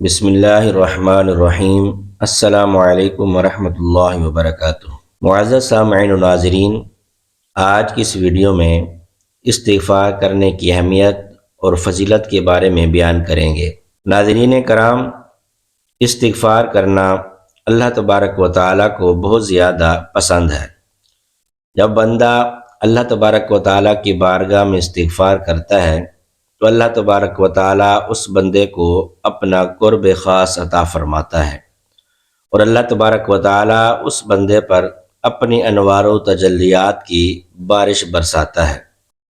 بسم اللہ الرحمن الرحیم۔ السلام علیکم ورحمۃ اللہ وبرکاتہ۔ معزز سامعین و ناظرین، آج کی اس ویڈیو میں استغفار کرنے کی اہمیت اور فضیلت کے بارے میں بیان کریں گے۔ ناظرین کرام، استغفار کرنا اللہ تبارک و تعالیٰ کو بہت زیادہ پسند ہے۔ جب بندہ اللہ تبارک و تعالیٰ کی بارگاہ میں استغفار کرتا ہے تو اللہ تبارک و تعالیٰ اس بندے کو اپنا قرب خاص عطا فرماتا ہے، اور اللہ تبارک و تعالیٰ اس بندے پر اپنی انوار و تجلیات کی بارش برساتا ہے۔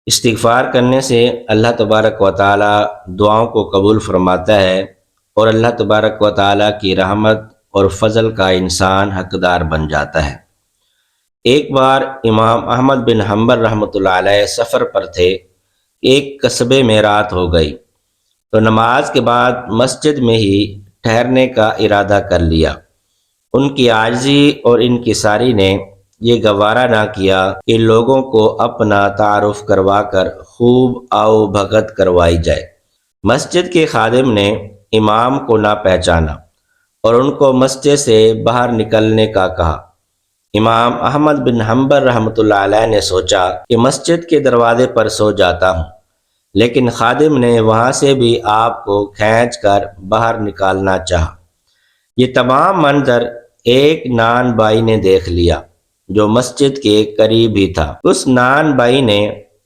استغفار کرنے سے اللہ تبارک و تعالیٰ دعاؤں کو قبول فرماتا ہے، اور اللہ تبارک و تعالیٰ کی رحمت اور فضل کا انسان حقدار بن جاتا ہے۔ ایک بار امام احمد بن حنبل رحمۃ اللہ علیہ سفر پر تھے۔ ایک قصبے میں رات ہو گئی تو نماز کے بعد مسجد میں ہی ٹھہرنے کا ارادہ کر لیا۔ ان کی عاجزی اور انکساری نے یہ گوارا نہ کیا کہ لوگوں کو اپنا تعارف کروا کر خوب آؤ بھگت کروائی جائے۔ مسجد کے خادم نے امام کو نہ پہچانا اور ان کو مسجد سے باہر نکلنے کا کہا۔ امام احمد بن حنبل رحمۃ اللہ علیہ نے سوچا کہ مسجد کے دروازے پر سو جاتا ہوں، لیکن خادم نے وہاں سے بھی آپ کو کھینچ کر باہر نکالنا چاہا۔ یہ تمام منظر ایک نان بائی نے دیکھ لیا جو مسجد کے قریب ہی تھا۔ اس نان بائی نے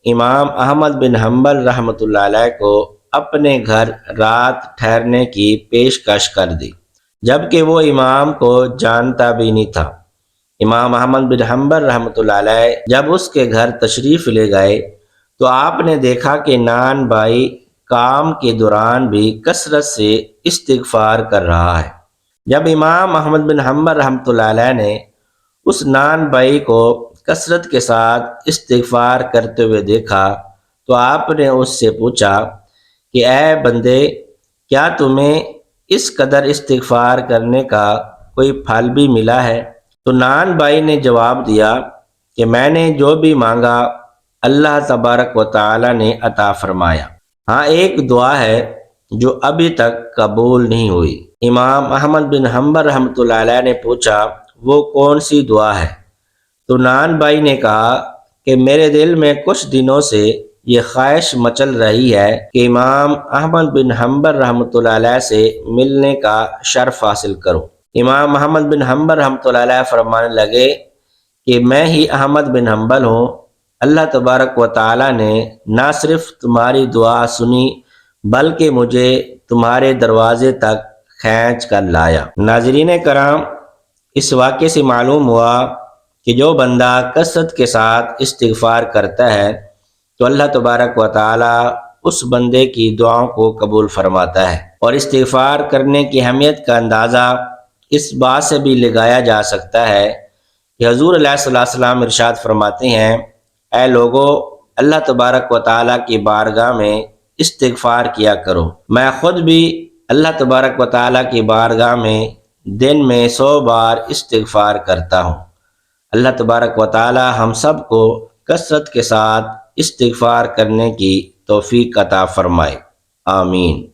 امام احمد بن حنبل رحمۃ اللہ علیہ کو اپنے گھر رات ٹھہرنے کی پیشکش کر دی، جبکہ وہ امام کو جانتا بھی نہیں تھا۔ امام احمد بن حنبل رحمۃ اللہ علیہ جب اس کے گھر تشریف لے گئے تو آپ نے دیکھا کہ نان بھائی کام کے دوران بھی کثرت سے استغفار کر رہا ہے۔ جب امام احمد بن حنبل رحمۃ اللہ علیہ نے اس نان بھائی کو کثرت کے ساتھ استغفار کرتے ہوئے دیکھا تو آپ نے اس سے پوچھا کہ اے بندے، کیا تمہیں اس قدر استغفار کرنے کا کوئی پھل بھی ملا ہے؟ تو نان بھائی نے جواب دیا کہ میں نے جو بھی مانگا اللہ تبارک و تعالی نے عطا فرمایا، ہاں ایک دعا ہے جو ابھی تک قبول نہیں ہوئی۔ امام احمد بن حنبل رحمۃ اللہ علیہ نے پوچھا وہ کون سی دعا ہے؟ تو نان بھائی نے کہا کہ میرے دل میں کچھ دنوں سے یہ خواہش مچل رہی ہے کہ امام احمد بن حنبل رحمۃ اللہ علیہ سے ملنے کا شرف حاصل کروں۔ امام احمد بن حنبل رحمۃ اللہ علیہ فرمانے لگے کہ میں ہی احمد بن حنبل ہوں۔ اللہ تبارک و تعالی نے نہ صرف تمہاری دعا سنی بلکہ مجھے تمہارے دروازے تک کھینچ کر لایا۔ ناظرین کرام، اس واقعے سے معلوم ہوا کہ جو بندہ کثرت کے ساتھ استغفار کرتا ہے تو اللہ تبارک و تعالی اس بندے کی دعاؤں کو قبول فرماتا ہے۔ اور استغفار کرنے کی اہمیت کا اندازہ اس بات سے بھی لگایا جا سکتا ہے کہ حضور علیہ الصلوۃ والسلام ارشاد فرماتے ہیں، اے لوگو، اللہ تبارک و تعالیٰ کی بارگاہ میں استغفار کیا کرو۔ میں خود بھی اللہ تبارک و تعالیٰ کی بارگاہ میں دن میں 100 بار استغفار کرتا ہوں۔ اللہ تبارک و تعالیٰ ہم سب کو کثرت کے ساتھ استغفار کرنے کی توفیق عطا فرمائے، آمین۔